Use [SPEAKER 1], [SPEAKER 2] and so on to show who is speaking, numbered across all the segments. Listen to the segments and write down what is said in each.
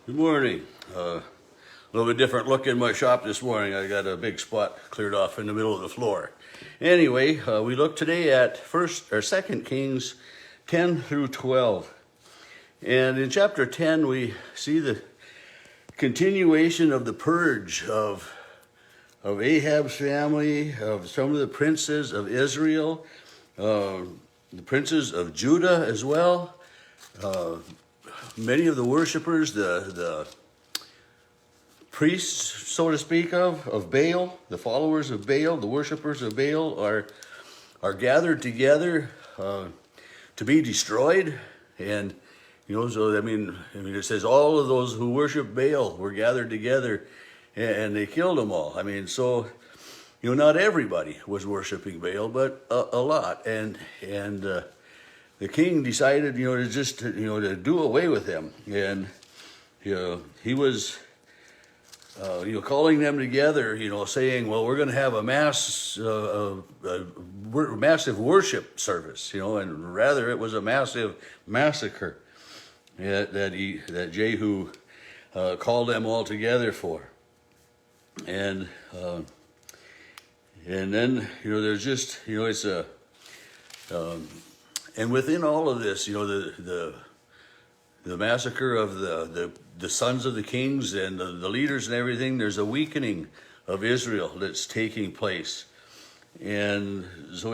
[SPEAKER 1] Good morning. A little bit different look in my shop this morning. I got a big spot cleared off in the middle of the floor. Anyway, we look today at Second Kings 10 through 12. And in chapter 10, we see the continuation of the purge of Ahab's family, of some of the princes of Israel, the princes of Judah as well. Many of the worshipers, the priests, so to speak, of Baal, the followers of Baal, the worshipers of Baal are gathered together to be destroyed. And so I mean, it says all of those who worship Baal were gathered together, and they killed them all. I mean, so not everybody was worshiping Baal, but a lot, and the king decided, to do away with them, and he was, calling them together, saying, well, we're going to have a massive worship service, and rather it was a massive massacre that Jehu called them all together for, and then there's just it's a. And within all of this, the massacre of the sons of the kings and the leaders and everything, there's a weakening of Israel that's taking place. And so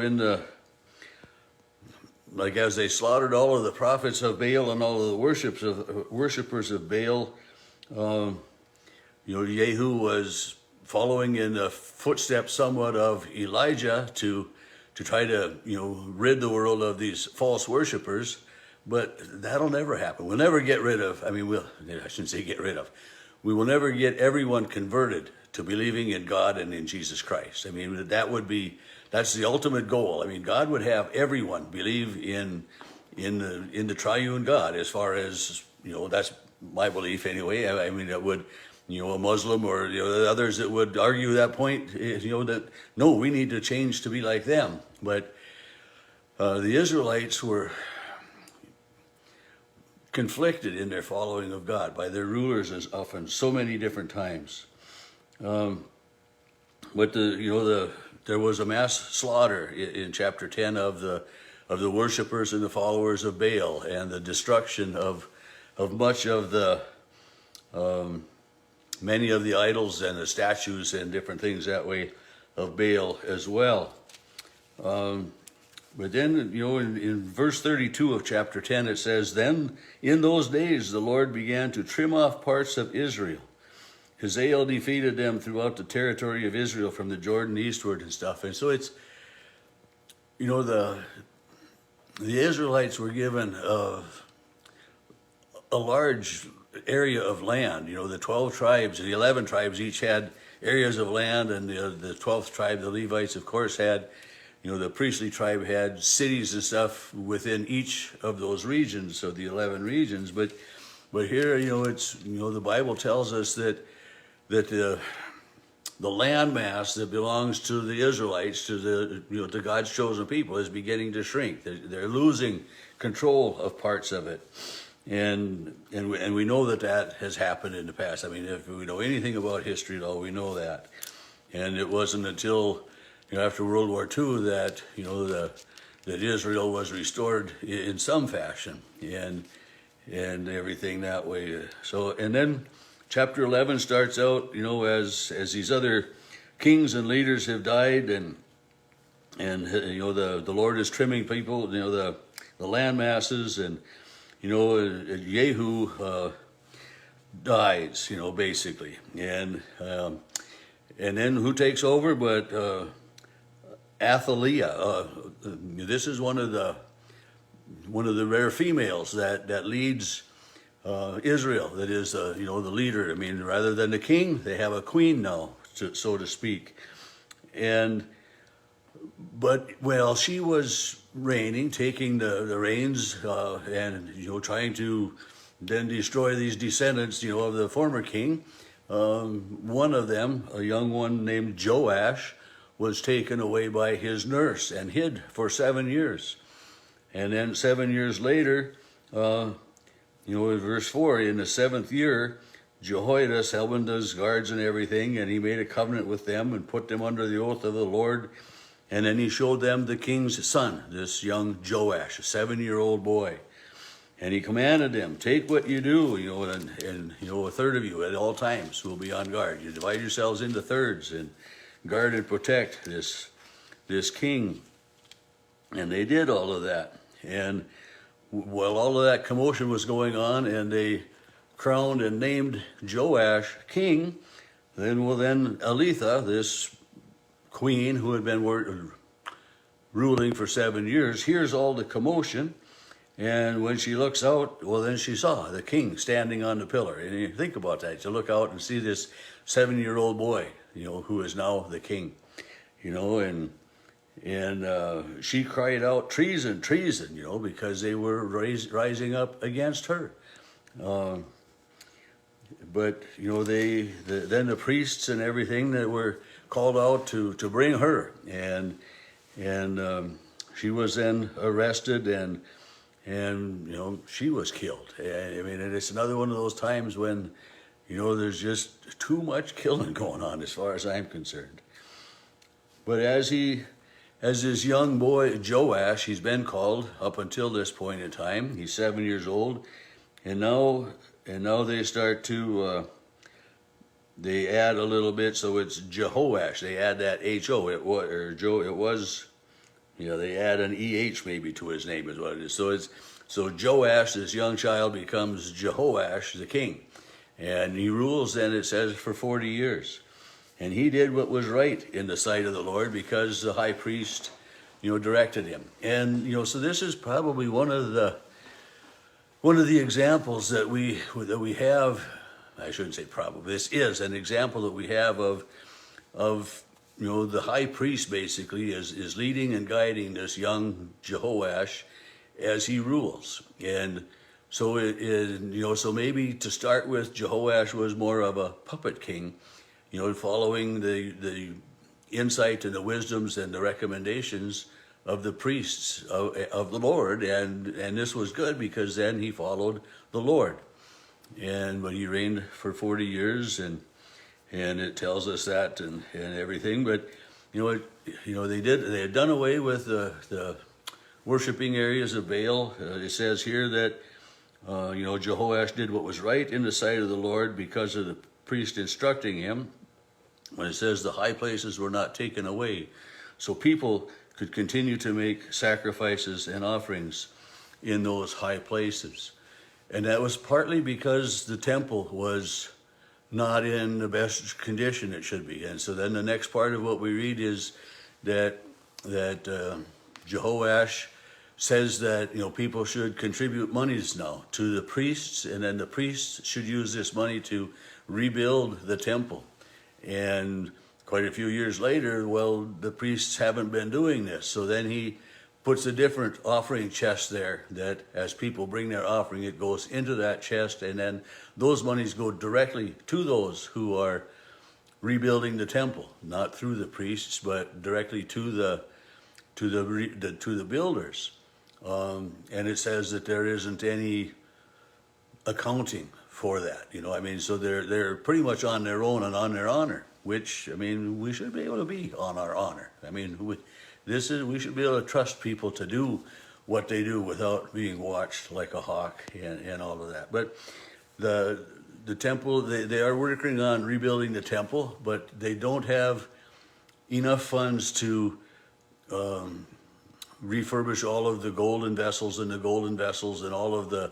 [SPEAKER 1] as they slaughtered all of the prophets of Baal and all of the worshipers of Baal, Jehu was following in the footsteps somewhat of Elijah to try to, rid the world of these false worshipers, but that'll never happen. We'll never get rid of, I shouldn't say get rid of, we will never get everyone converted to believing in God and in Jesus Christ. That's the ultimate goal. God would have everyone believe in the triune God, as far as, that's my belief anyway. It would, a Muslim or others that would argue that point, that no, we need to change to be like them. But the Israelites were conflicted in their following of God by their rulers as often, so many different times. But there was a mass slaughter in chapter 10 of the worshipers and the followers of Baal, and the destruction of much of the many of the idols and the statues and different things that way of Baal as well. But then, in verse 32 of chapter 10, it says, "Then in those days the Lord began to trim off parts of Israel. Hazael defeated them throughout the territory of Israel from the Jordan eastward," and stuff. And so it's, the Israelites were given a large area of land. The 12 tribes, the 11 tribes each had areas of land, and the 12th tribe, the Levites, of course, had, the priestly tribe had cities and stuff within each of those regions, so the 11 regions. But here, it's, the Bible tells us that the land mass that belongs to the Israelites, to God's chosen people, is beginning to shrink. They're losing control of parts of it. And we know that has happened in the past. If we know anything about history at all, we know that. And it wasn't until after World War II that that Israel was restored in some fashion, and everything that way. So, and then chapter 11 starts out, as these other kings and leaders have died, and the Lord is trimming people, the land masses, and Jehu dies, basically, and then who takes over? But Athaliah. This is one of the rare females that leads Israel. That is, the leader. Rather than the king, they have a queen now, so to speak, But while she was reigning, taking the reins, and trying to then destroy these descendants, of the former king, one of them, a young one named Joash, was taken away by his nurse and hid for 7 years. And then 7 years later, in verse 4, in the 7th year, Jehoiash summoned his guards and everything, and he made a covenant with them and put them under the oath of the Lord. And then he showed them the king's son, this young Joash, a 7-year-old boy. And he commanded them, take what you do, and a third of you at all times will be on guard. You divide yourselves into thirds and guard and protect this king. And they did all of that. And while all of that commotion was going on, and they crowned and named Joash king, then Aletha, this queen who had been ruling for 7 years, hears all the commotion. And when she looks out, well, then she saw the king standing on the pillar. And you think about that. You look out and see this 7-year-old boy, who is now the king, and she cried out, treason, treason, because they were rising up against her. But, then the priests and everything that were called out to bring her. And she was then arrested and she was killed. And it's another one of those times when, there's just too much killing going on as far as I'm concerned. But as this young boy, Joash, he's been called up until this point in time. He's 7 years old. And now they start to, they add a little bit, so it's Jehoash. They add that H-O, they add an E-H maybe to his name is what it is. So Joash, this young child, becomes Jehoash, the king. And he rules, then it says, for 40 years. And he did what was right in the sight of the Lord because the high priest, directed him. And, so this is probably one of the examples that we have. I shouldn't say probably. This is an example that we have of the high priest basically is leading and guiding this young Jehoash as he rules. And so so maybe to start with, Jehoash was more of a puppet king, following the insight and the wisdoms and the recommendations of the priests of the Lord. And this was good because then he followed the Lord. But he reigned for 40 years and it tells us that and everything. But they had done away with the worshiping areas of Baal. It says here that Jehoash did what was right in the sight of the Lord because of the priest instructing him. When it says the high places were not taken away, so people could continue to make sacrifices and offerings in those high places. And that was partly because the temple was not in the best condition it should be. And so then the next part of what we read is that Jehoash says that people should contribute monies now to the priests, and then the priests should use this money to rebuild the temple. And quite a few years later, well, the priests haven't been doing this. So then he puts a different offering chest there that as people bring their offering, it goes into that chest, and then those monies go directly to those who are rebuilding the temple, not through the priests, but directly to the builders. And it says that there isn't any accounting for that, so they're pretty much on their own and on their honor, which, we should be able to be on our honor. We should be able to trust people to do what they do without being watched like a hawk and all of that. But the temple, they are working on rebuilding the temple, but they don't have enough funds to refurbish all of the golden vessels and all of the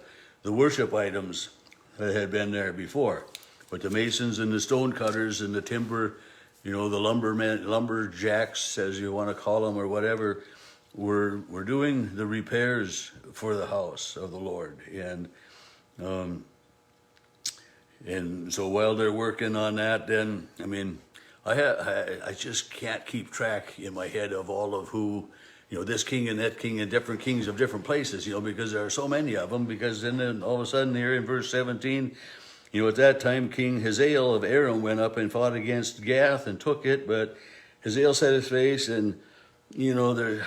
[SPEAKER 1] worship items that had been there before. But the masons and the stone cutters and the timber, the lumberjacks, as you want to call them or whatever, were doing the repairs for the house of the Lord. And so while they're working on that, then, I just can't keep track in my head of all of who, this king and that king and different kings of different places, because there are so many of them. Because then all of a sudden here in verse 17, at that time King Hazael of Aram went up and fought against Gath and took it, but Hazael set his face and, but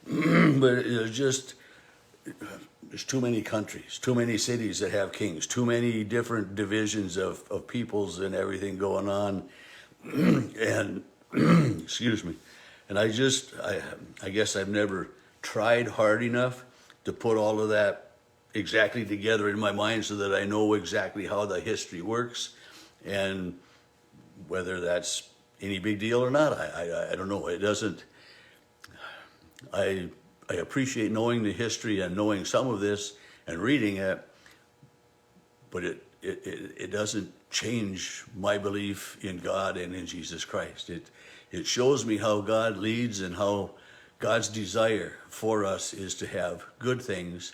[SPEAKER 1] it was just there's too many countries, too many cities that have kings, too many different divisions of peoples and everything going on. And excuse me. And I guess I've never tried hard enough to put all of that exactly together in my mind so that I know exactly how the history works and whether that's any big deal or not. I don't know. It doesn't. I appreciate knowing the history and knowing some of this and reading it, but it doesn't change my belief in God and in Jesus Christ. It shows me how God leads and how God's desire for us is to have good things.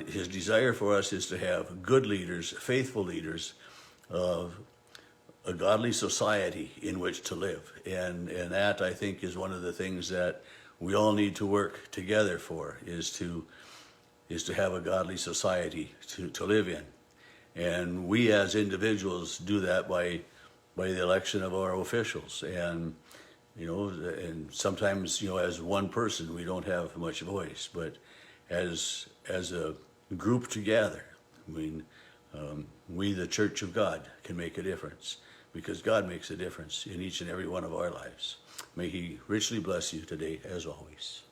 [SPEAKER 1] His desire for us is to have good leaders, faithful leaders, a godly society in which to live. And that, I think, is one of the things that we all need to work together for, is to have a godly society to live in. And we as individuals do that by the election of our officials. And, and sometimes, as one person, we don't have much voice, but as a group together, we, the Church of God, can make a difference, because God makes a difference in each and every one of our lives. May He richly bless you today, as always.